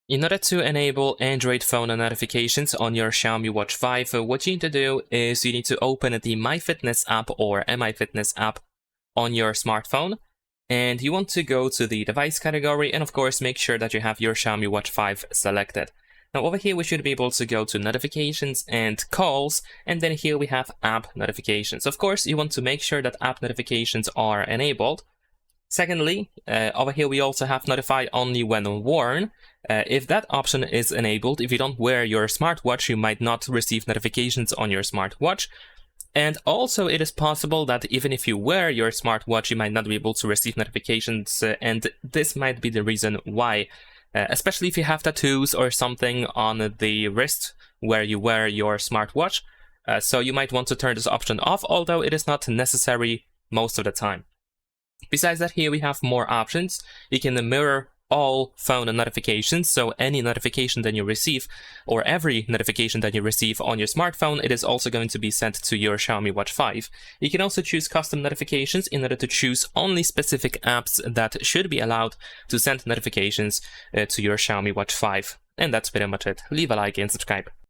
In order to enable Android phone notifications on your Xiaomi Watch 5, what you need to do is you need to open the MyFitness app or MyFitness app on your smartphone. And you want to go to the device category and of course make sure that you have your Xiaomi Watch 5 selected. Now over here we should be able to go to notifications and calls, and then here we have app notifications. Of course you want to make sure that app notifications are enabled. Secondly, over here we also have notify only when worn. If that option is enabled, if you don't wear your smartwatch, you might not receive notifications on your smartwatch. And also it is possible that even if you wear your smartwatch, you might not be able to receive notifications, and this might be the reason why. Especially if you have tattoos or something on the wrist where you wear your smartwatch. So you might want to turn this option off, although it is not necessary most of the time. Besides that, here we have more options. You can mirror all phone notifications, so any notification that you receive, or every notification that you receive on your smartphone, it is also going to be sent to your Xiaomi Watch 5. You can also choose custom notifications in order to choose only specific apps that should be allowed to send notifications to your Xiaomi Watch 5. And that's pretty much it. Leave a like and subscribe.